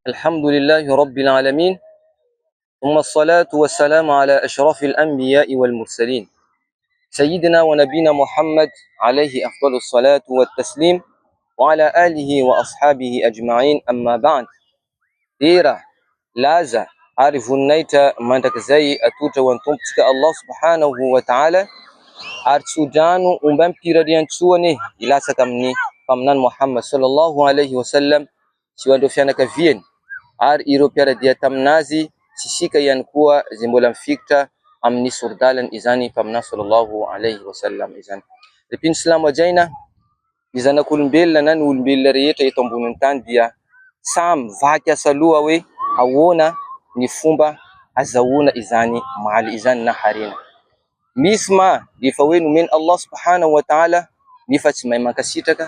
الحمد لله رب العالمين، ثم الصلاة والسلام على أشرف الأنبياء والمرسلين سيدنا ونبينا محمد عليه أفضل الصلاة والتسليم وعلى آله وأصحابه أجمعين. أما بعد، ديرة لازا عارف النيت منتك زي أتوت وانتمتك الله سبحانه وتعالى أرسودانو أمبام بيراديان تسواني إلا سكمني فمنان محمد صلى الله عليه وسلم سوى فيانك فين ar Europeara dia taminazy sisika ihany koa izay mbola mifikitra amin'ny sordalany izany mpaminà sallallahu alayhi wa sallam izany. Ripiny silamo ajaina, ny zanak'olombelona na ny olombelona rehetra eto ambonin'ny tany dia samy vaky asa loha hoe ahoana ny fomba azahoana izany maly izany na harena. Misy ma efa hoe nomeny Allah subhanahu wa ta'ala nefa tsy mahay mankasitraka,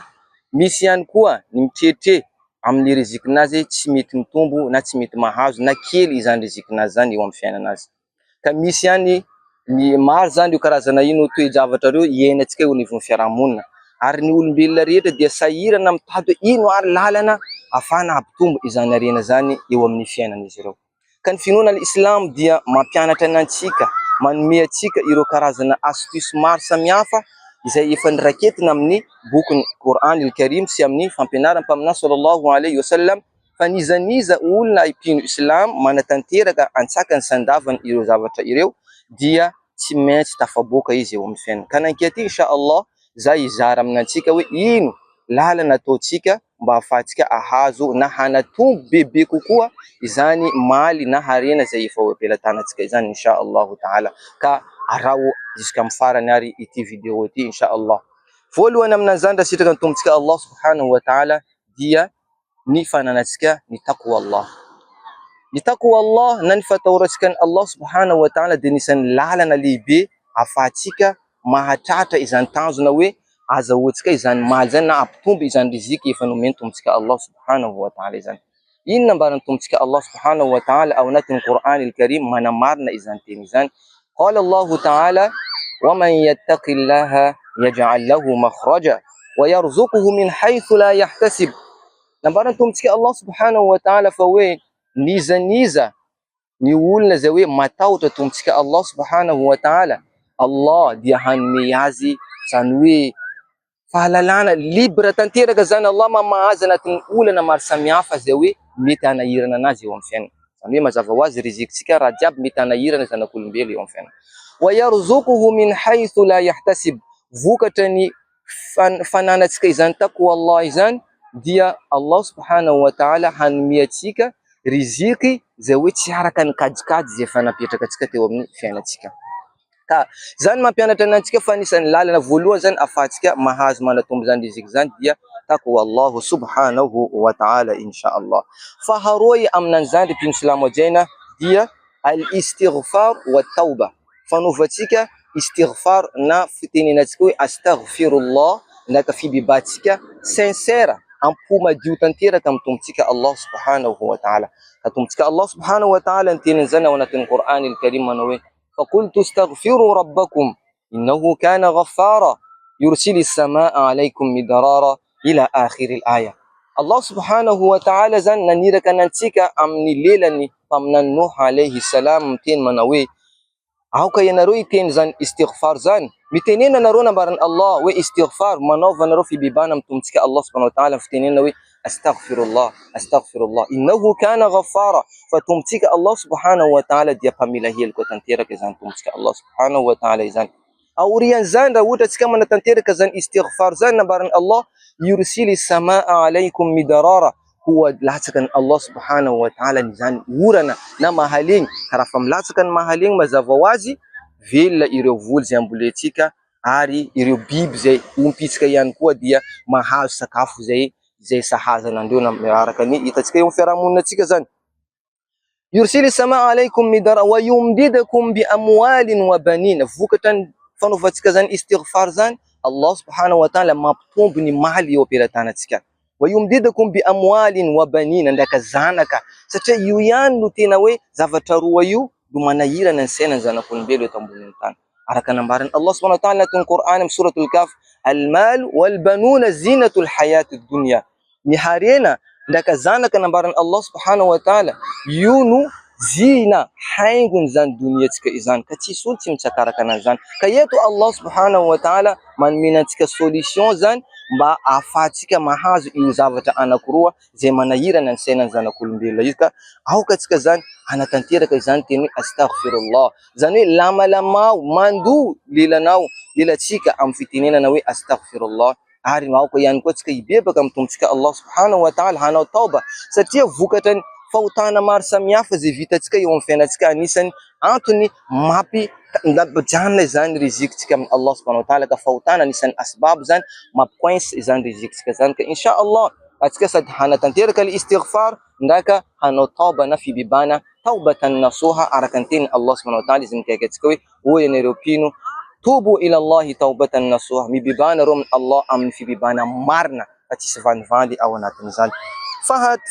misy ihany koa ny mitretre amin'ny rizikinazy tsy mety mitombo na tsy mety mahazo na kely izany rizikinazy zany eo amin'ny fiainanazy. Ka misy ihany ny maro zany io karazana ino toe-javatra reo iainantsika eo anivon'ny fiarahamonina, ary ny olombelona rehetra dia sahirana mitady ino ary lalana ahafahana hampitombo izany harena zany eo amin'ny fiainan'izy ireo. Ka ny finoana al-Islam dia mampianatra anantsika, manome antsika ireo karazana astuce maro samihafa izay efa niraketina amin'ny bokin'ny Quran al-Karim sy amin'ny fampianaran'ny mpaminà sallallahu alayhi wa sallam, fa nizaniza olona himpino Islam manatanteraka antsakany sandavany ireo zavatra ireo dia tsy maintsy tafaboaka izy eo amin'ny fiainana. Ka nankiaty inshallah zay izara aminantsika hoe ino lalana ataontsika mba ahafahantsika ahazo na hanatombo bebe kokoa izany maly na harena zay efa ho ampelantanantsika izany inshallah ta'ala. Ka arao jusqu'à amin'ny farany ary ity vidéo ity inshallah. Voalohany amin'izany raha sitraka ny tombotsika Allah subhanahu wa ta'ala dia ny fananantsika ny taqwa Allah. Ny taqwa Allah na ny fatahorantsika ny Allah subhanahu wa ta'ala dia nisan'ny lalana lehibe ahafahantsika mahatratra izany tanjona hoe azahoantsika izany maly zany na ampitombo izany riziky efa nomeny tombotsika Allah subhanahu wa ta'ala izany. Inona mbarany tombotsika Allah subhanahu wa ta'ala ao anatin'ny Quran al-Karim manamarina izany teny izany. قال الله تعالى ومن يتق الله يجعل له مخرجا ويرزقه من حيث لا يحتسب. Nambarany tombotsika Allah subhanahu wa ta'ala fa hoe nizaniza ny olona zay hoe matahotra tombotsika Allah subhanahu wa ta'ala, Allah dia hanome azy zany hoe fahalalana libre tanteraka zany Allah mamahazy anatin'ny olana maro samihafa zay hoe mety hanahirana anazy eo amin'ny fiainana. Zany hoe mazava ho azy rizikintsika raha jiaby mety hanahirana zanak'olombelo eo amin'ny fiainana. Wa yarzuquhu min haythu la yahtasib, vokatra ny fananantsika izany taqwa Allah izany dia Allah subhanahu wa ta'ala hanome antsika riziky zay hoe tsy araka ny kadikady zay efa napetraka antsika teo amin'ny fiainantsika. Ka zany mampianatra anantsika fa anisan'ny lalana voalohany zany ahafahantsika mahazo manatombo zany riziky zany dia taqwa Allah subhanahu wa ta'ala inshallah. Faharoa amin'izany ripiny silamo ajaina dia al-istighfar wa tauba. Fanaovantsika istighfar na fitenenantsika hoe astaghfirullah, ndaka fibibatsika sincère ampo madio tanteraka amin'ny tombotsika Allah subhanahu wa ta'ala. Ka tombotsika Allah subhanahu wa ta'ala ny teniny zany ao anatin'ny Quran al-Karim manao hoe فقلت استغفروا ربكم إنه كان غفارا يرسل السماء عليكم مدرارا إلى آخر الآية. Allah subhanahu wa ta'ala zany naniraka anantsika amin'ny lelany mpaminà Nuh alayhi salam miteny manao hoe aoka ianareo hiteny zany istighfar zany, mitenena anareo nambarany Allah hoe istighfar, manaova anareo fibibana amin'ny tombotsika Allah subhanahu wa ta'ala, fitenena hoe astaghfirullah astaghfirullah innahu kana ghaffara, fa tombotsika Allah subhanahu wa ta'ala dia mpamila heloka tanteraka izany tombotsika Allah subhanahu wa ta'ala izany. Aorian'izany raha ohatra tsika manatanteraka zany istighfar zany nambarany Allah yursili samaa alaykum midarara, huwa latsaka ny Allah subhanahu wa ta'ala izany orana na mahalegny, raha fa milatsaka ny mahalegny mazava ho azy velona ireo voly zay amboletsika ary ireo biby zay ompitsika ihany koa dia mahazo sakafo zay sahazanandreo na miaraka ny hitatsika eo amin'ny fiarahamonina atsika zany. Yursili samaa alaykum midara wa yumdidakum bi amwalin wa banin, vokatra ny fanaovantsika zany istighfar zany Allah subhanahu wa ta'ala mampitombo ny maly eo ampelantanantsika. Wa yumdidakum bi amwalin wa banin, ndaka zanaka, satria io ihany no tena hoe zavatra roa io no manahirana ny sainan'ny zanak'olombelo eto ambonin'ny tany. Araka nambarany Allah subhanahu wa ta'ala anatin'ny Quran amin'ny suratul Kahf, al-mal wal banuna zinatul hayatid dunya. Ny harena ndaka zanaka nambaran'ny Allah subhanahu wa ta'ala, io no zina haingony zany doniatsika izany ka tsisy olo tsy mitsakaraka an'izany. Ka eto Allah subhanahu wa ta'ala manomena antsika solution zany mba ahafahantsika mahazo io zavatra anakiroa zay manahirana ny sainan'ny zanak'olombelona io. Ka aoka antsika zany anatanteraka izany teny hoe astaghfirullah, zany hoe lamalamao mandoa lelantsika amin'ny fitenenana hoe astaghfirullah. Ary aoka ihany koa tsika hibebaka amin'ny tombotsika Allah subhanahu wa ta'ala hanao tauba, satria vokatry ny fahotana maro samihafa zay vitantsika eo amin'ny fiainantsika, anisany antony mampijanona izany rizikitsika amin'ny Allah subhanahu wa ta'ala. Ka fahotana anisany asbab zany mampicoince izany rizikitsika zany. Ka insha Allah atsika sady hanatanteraka le istighfar ndaka hanao tauba na fibibana taubatan nasuha araka ny teny Allah subhanahu wa ta'ala izy mikaiky atsika hoe oy anareo mpino, tubu ila Allahi taubatan nasuha, mibibana reo amin'ny Allah amin'ny fibibana marina fa tsisy vandivandy ao anatin'izany.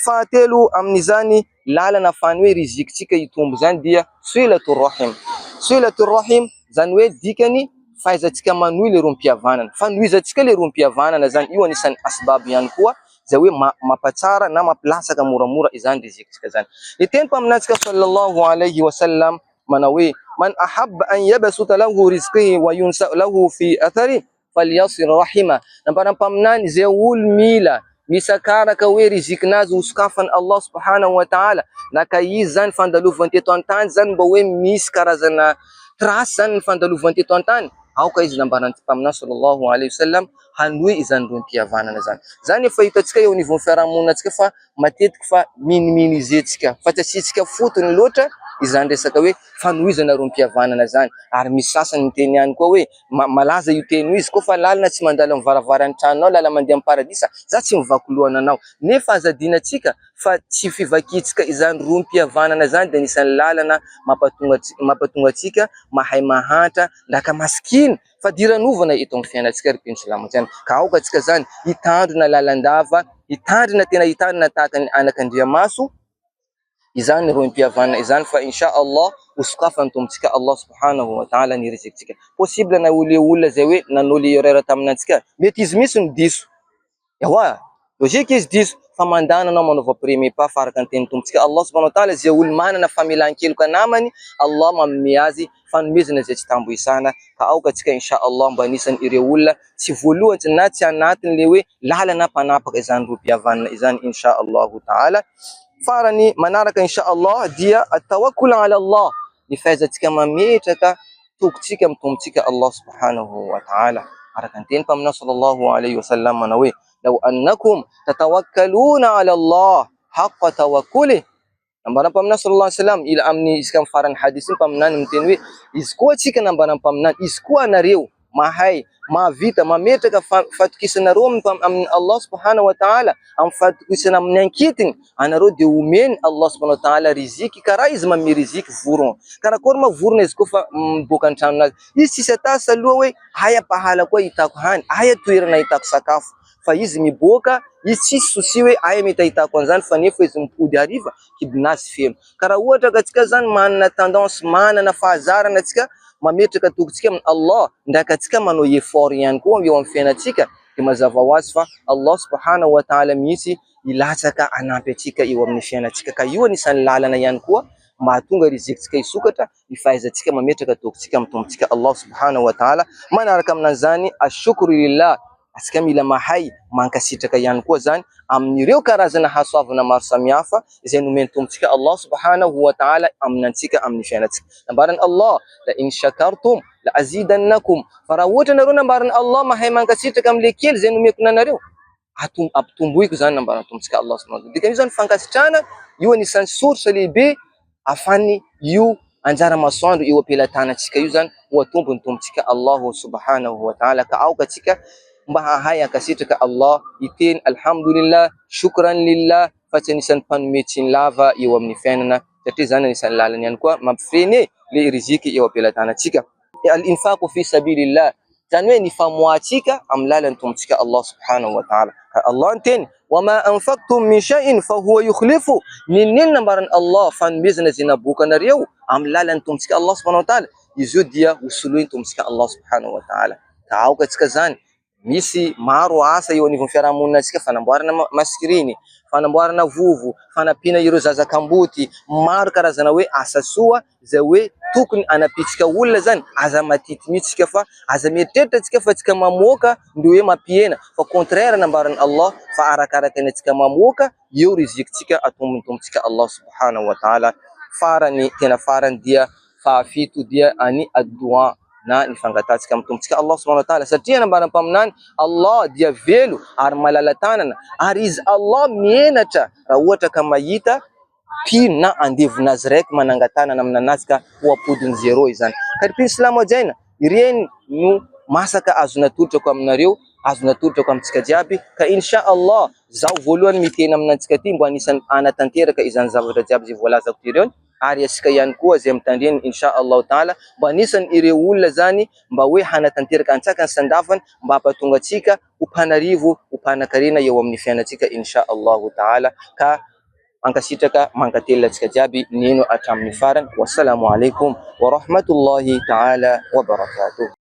Fahatelo amin'izany lalana afahany hoe rizikitsika hitombo zany dia silatur rahim. Silatur rahim zany hoe dikany fahaizantsika manohy le rompihavanana, fanohizatsika le rompihavanana zany, io anisan'ny asbab ihany koa zay hoe mampatsara na mampilasaka moramora izany rizikitsika zany. Le teny mpaminantsika sallallahu alayhi wa sallam manao hoe man ahabba an yabsuta lahu rizqihi wa yunsa lahu fi athari falyasir rahima. Namparampaminany zay olo mila misakaraka hoe rizikinazy hosokafany Allah subhanahu wa ta'ala, naka izy zany fandalovany teto antany zany mba hoe misy karazana trasy zany ny fandalovany teto antany, aoka izy nambarany mpaminany sallallahu alayhi wa sallam hanohy izany rompihavanana zany. Zany efa hitantsika eo anivon'ny fiarahamoninatsika fa matetika fa miniminisetsika fa tsy asitsika fotony loatra izany resaka hoe fanohizana rompihavanana zany. Ary misy sasany miteny ihany koa hoe malaza io teny izy koa fa lalina tsy mandalo amin'ny varavaran'ny tranonao, lala mandeha amin'ny paradisa, za tsy mivaky lohana anao. Nefa azadinantsika fa tsy fivakitsika izany rompihavanana zany dia anisan'ny lalana mampatonga atsika mahay mahantra ndaka masikiny fa diranovana eto amin'ny fiainantsika ry mpino silamantsy. Ka aoka atsika zany hitandrina lalandava, hitandrina tena hitandrina tahaka ny anak'Andriamaso izany rompihavanana izany, fa insha Allah hosokafany tombotsika Allah subhanahu wa ta'ala ny rizikitsika. Possible na le olona zay hoe nanao le erreur taminantsika, mety izy misy ny diso, ewa logika izy diso, fa mandana anao manaova premier pas faraka ny teny tombotsika Allah subhanahu wa ta'ala. Zay olo manana famelan-keloka namany, Allah manome azy fanomezana zay tsy tambohisana. Ka aoka atsika insha Allah mba anisany ireo olona tsy voalohany na tsy anatiny le hoe lalana mpanapaka izany rompihavanana izany insha Allahu ta'ala. Farany manaraka insha Allah dia at-tawakkul ala Allah, ny fahaizantsika mametraka tokotsika amin'ny tombotsika Allah subhanahu wa ta'ala. Araka ny teny mpaminany sallallahu alayhi wa sallam manao hoe law annakum tatawakkaluna ala Allah haqqa tawakkuli. Nambarany mpaminany sallallahu alayhi wa sallam ila amin'ny isika amin'ny farany hadis mpaminany miteny hoe izy koa atsika nambarany mpaminany, izy koa anareo mahay mahavita mametraka fatokisanareo amin'ny Allah subhanahu wa ta'ala, amin'ny fatokisana amin'ny ankitiny anareo dia omeny Allah subhanahu wa ta'ala riziky karaha izy manome riziky vorona. Karakory ma vorona izy koa fa miboaka an-tranonazy, izy tsisy atasy aloha hoe aya pahala koa hitako hany, aya toerana hitako sakafo, fa izy miboaka, izy tsisy souci hoe aya mety ahitako an'izany, fa nefa izy mipody hariva kibinazy feno. Karaha ohatra ka atsika zany manana tendance, manana fahazarana atsika mametraka tokotsika amin'ny Allah, ndaka atsika manao effort ihany koa eo amin'ny fiainantsika, dia mazava ho azy fa Allah subhanahu wa ta'ala mihitsy ilatsaka anampy atsika eo amin'ny fiainantsika. Ka io anisan'ny lalana ihany koa mahatonga rizikitsika hisokatra, ny fahaizantsika mametraka tokotsika amin'ny tombotsika Allah subhanahu wa ta'ala. Manaraka amin'izany ashukru lillah, atsika mila mahay mankasitraka ihany koa zany amin'ireo karazana hasoavana maro samihafa izay nomeny tombotsika Allah subhanahu wa ta'ala aminantsika amin'ny fiainantsika. Nambarany Allah la in shakartum la azidannakum, fa raha ohatra nareo nambarany Allah mahay mankasitraka amin'le kely zay nomeko nanareo, ampitomboiko zany nambarany tombotsika Allah subhanahu wa ta'ala. Dikan'io zany fankasitrahana io anisan'ny source lehibe afany io anjara masoandro eo ampelantanantsika io zany ho atombo ny tombotsika Allah subhanahu wa ta'ala. Ka aoka atsika mba hahay ankasitraka Allah, hiteny alhamdulillah, shukran lillah, fa tsy anisan'ny mpanome tsiny lava eo amin'ny fiainana, satria zany anisan'ny lalany ihany koa mampifrene le riziky eo ampelantanantsika. Al-infaqu fi sabilillah, zany hoe ny famoatsika amin'ny lalan'ny tombotsika Allah subhanahu wa ta'ala. Allah ny teny wama anfaqtum min shay'in fa huwa yukhlifu, ninino nambarany Allah fanomezana zay naboakanareo amin'ny lalan'ny tombotsika Allah subhanahu wa ta'ala, izy io dia hosoloiny tombotsika Allah subhanahu wa ta'ala. Ka aoka atsika zany misy maro asa eo anivon'ny fiarahamonina antsika, fanamboarana maskriny, fanamboarana vovo, fanampiana ireo zazakamboty, maro karazana hoe asa soa izay hoe tokony anapitsika olona zany, aza matity mihitsika fa aza mieritreritra antsika fa tsika mamoaka ndio hoe mampihena, fa contraire nambaran'i Allah fa arakaraka ny antsika mamoaka eo rizikintsika atombotombotsika Allah subhanahu wa ta'ala. Farany tena farany dia fahafito dia ani ad-du'a, na ny fangatantsika amin'ny tombotsika Allah subhanahu wa ta'ala, satria nambaram-paminany Allah dia velo ary malala tanana, ary izy Allah mienatra raha ohatra ka mahita mpino na andevinazy raiky manangatanana aminanazy ka ho apodiny zero izany. Ka mpino silamo ajaina, ireny no masaka azo natolotrako aminareo, azo natolotrako amintsika jiaby, ka insha Allah zaho voalohany miteny aminantsika ty mbo anisan'ny anatanteraka izany zavatra jiaby zay voalazako ireo, ary asika ihany koa zay mitandreny insha Allah taala mba anisan'ny ireo olona zany mba hoe hanatanteraka antsakany sandafany mba hampatonga atsika ho mpanarivo ho mpanan-karena eo amin'ny fiainantsika insha Allah taala. Ka ankasitraka mankatelina atsika jiaby nino hatramin'ny farany. Wassalamu alaikum wa rahmatullahi taala wa barakatuh.